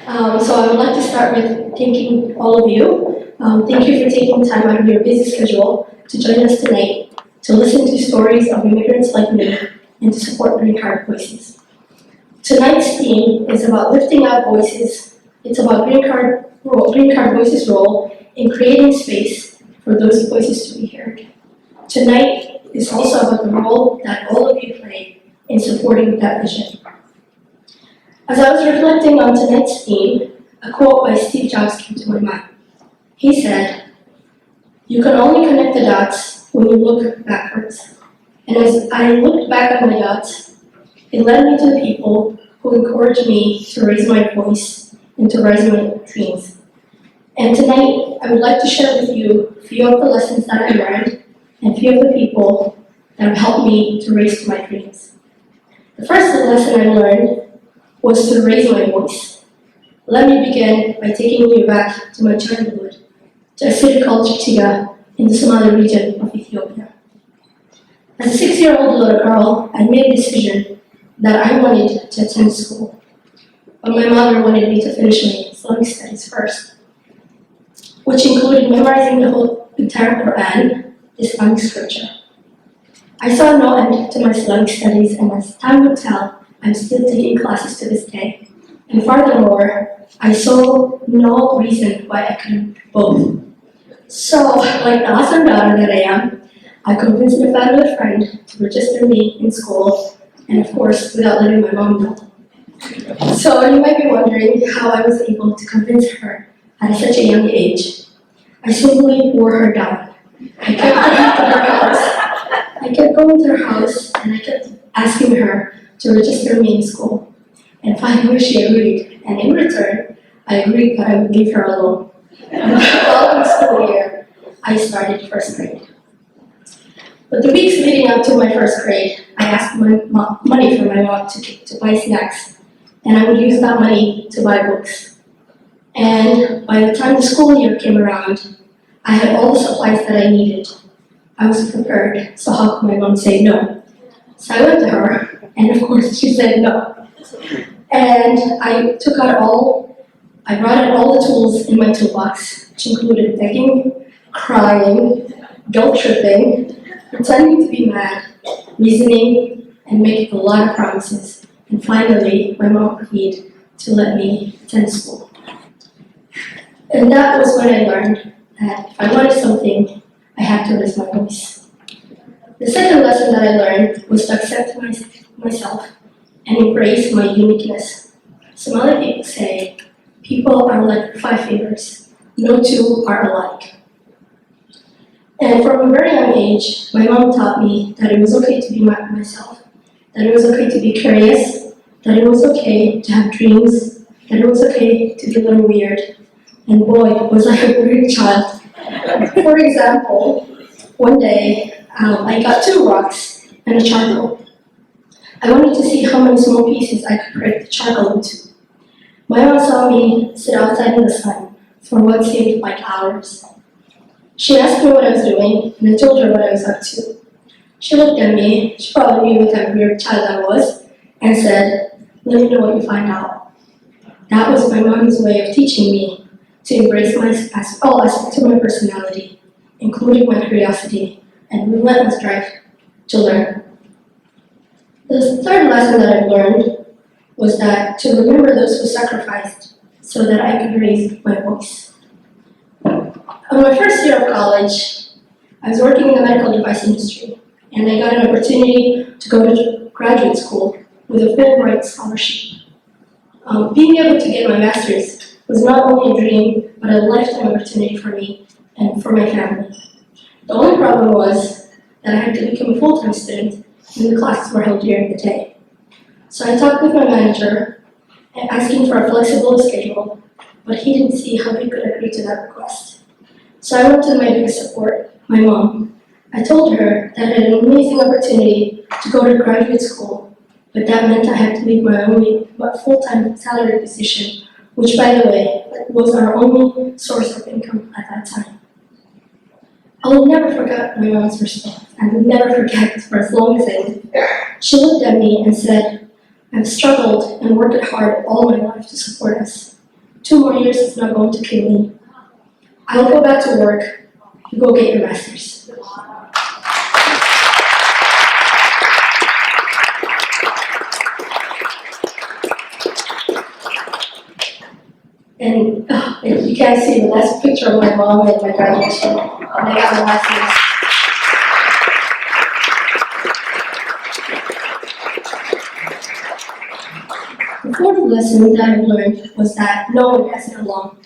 So I would like to start with thanking all of you. Thank you for taking time out of your busy schedule to join us tonight to listen to stories of immigrants like me and to support green card voices. Tonight's theme is about lifting up voices. It's about green card voices' role in creating space for those voices to be heard. Tonight is also about the role that all of you play in supporting that vision. As I was reflecting on tonight's theme, a quote by Steve Jobs came to my mind. He said, "You can only connect the dots when you look backwards." And as I looked back on my dots, it led me to the people who encouraged me to raise my voice and to raise my dreams. And tonight, I would like to share with you a few of the lessons that I learned and a few of the people that have helped me to raise my dreams. The first lesson I learned was to raise my voice. Let me begin by taking you back to my childhood, to a city called Chichiga in the Somali region of Ethiopia. As a 6-year-old little girl, I made a decision that I wanted to attend school, but my mother wanted me to finish my Islamic studies first, which included memorizing the whole entire Quran, Islamic scripture. I saw no end to my Islamic studies, and as time would tell, I'm still taking classes to this day. And furthermore, I saw no reason why I couldn't do both. So, like the awesome daughter that I am, I convinced a family friend to register me in school, and of course, without letting my mom know. So you might be wondering how I was able to convince her at such a young age. I simply wore her down. I kept going to her house, and I kept asking her to register me in school. And finally she agreed, and in return, I agreed that I would leave her alone. And the following school year, I started first grade. But the weeks leading up to my first grade, I asked money from my mom to buy snacks, and I would use that money to buy books. And by the time the school year came around, I had all the supplies that I needed. I was prepared, so how could my mom say no? So I went to her, and of course she said no. And I brought out all the tools in my toolbox, which included begging, crying, guilt tripping, pretending to be mad, reasoning, and making a lot of promises. And finally, my mom agreed to let me attend school. And that was when I learned that if I wanted something, I had to raise my voice. The second lesson that I learned was to accept myself and embrace my uniqueness. Somali people say, people are like 5 fingers, no two are alike. And from a very young age, my mom taught me that it was okay to be myself, that it was okay to be curious, that it was okay to have dreams, that it was okay to be a little weird. And boy, was I a weird child. For example, one day, I got 2 rocks and a charcoal. I wanted to see how many small pieces I could break the charcoal into. My mom saw me sit outside in the sun for what seemed like hours. She asked me what I was doing, and I told her what I was up to. She looked at me, she probably knew what kind of weird child I was, and said, "Let me know what you find out." That was my mom's way of teaching me to embrace all aspects of my personality, including my curiosity and relentless drive to learn. The third lesson that I learned was that to remember those who sacrificed so that I could raise my voice. On my first year of college, I was working in the medical device industry, and I got an opportunity to go to graduate school with a Fulbright scholarship. Being able to get my master's was not only a dream, but a lifetime opportunity for me and for my family. The only problem was that I had to become a full-time student, and the classes were held during the day. So I talked with my manager, asking for a flexible schedule, but he didn't see how he could agree to that request. So I went to my biggest support, my mom. I told her that I had an amazing opportunity to go to graduate school, but that meant I had to leave my only full-time salary position, which, by the way, was our only source of income at that time. I will never forget my mom's response. I will never forget for as long as I live. She looked at me and said, "I've struggled and worked hard all my life to support us. 2 more years is not going to kill me. I'll go back to work. You go get your master's. And you can't see, but that's a picture of my mom at my graduation. And I got my master's. The fourth lesson that I've learned was that no one has it alone.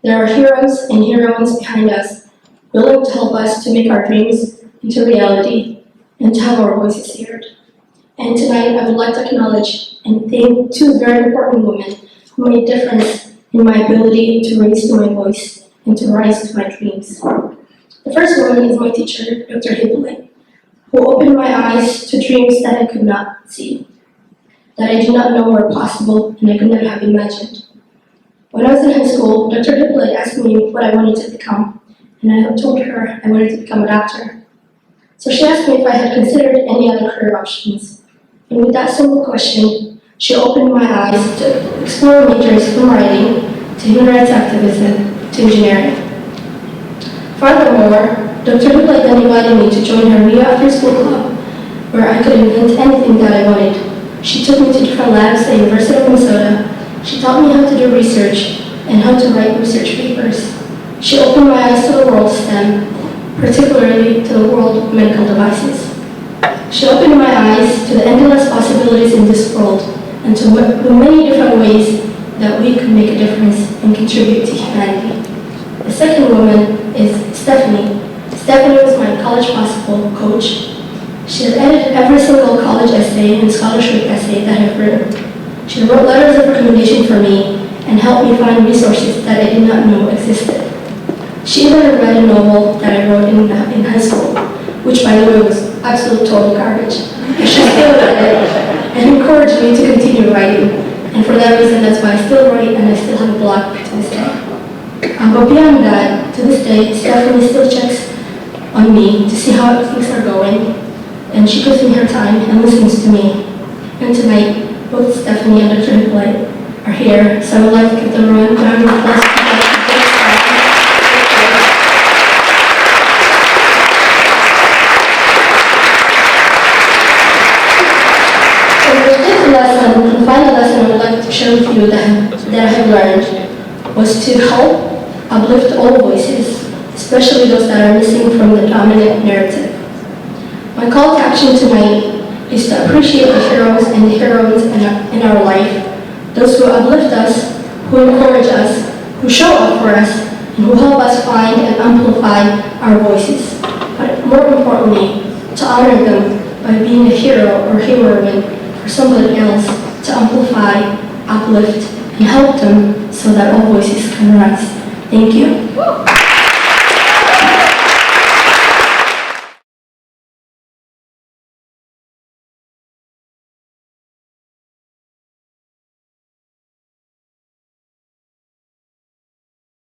There are heroes and heroines behind us, willing to help us to make our dreams into reality and to have our voices heard. And tonight I would like to acknowledge and thank 2 very important women who made a difference in my ability to raise to my voice and to rise to my dreams. The first woman is my teacher, Dr. Hippolyte, who opened my eyes to dreams that I could not see, that I did not know were possible and I could never have imagined. When I was in high school, Dr. Hippolyte asked me what I wanted to become, and I told her I wanted to become a doctor. So she asked me if I had considered any other career options. And with that simple question, she opened my eyes to explore majors from writing, to human rights activism, to engineering. Furthermore, Dr. Hippolyte then invited me to join her Rio After School Club, where I could invent anything that I wanted. She took me to different labs at the University of Minnesota. She taught me how to do research and how to write research papers. She opened my eyes to the world of STEM, particularly to the world of medical devices. She opened my eyes to the endless possibilities in this world and to the many different ways that we could make a difference and contribute to humanity. The second woman is Stephanie. Stephanie was my College Possible coach. She had edited every single college essay and scholarship essay that I've written. She wrote letters of recommendation for me and helped me find resources that I did not know existed. She even read a novel that I wrote in high school, which by the way was absolute total garbage. But she still read it and encouraged me to continue writing. And for that reason, that's why I still write and I still have a blog to this day. But beyond that, to this day, Stephanie still checks on me to see how things are going. And she gives me her time and listens to me. And tonight, both Stephanie and Dr. Hippolyte are here, so I would like to give them a round of applause. The final lesson I would like to share with you that I have learned was to help uplift all voices, especially those that are missing from the dominant narrative. My call to action tonight is to appreciate the heroes and the heroines in our life, those who uplift us, who encourage us, who show up for us, and who help us find and amplify our voices. But more importantly, to honor them by being a hero or heroine for somebody else, to amplify, uplift, and help them so that all voices can rise. Thank you.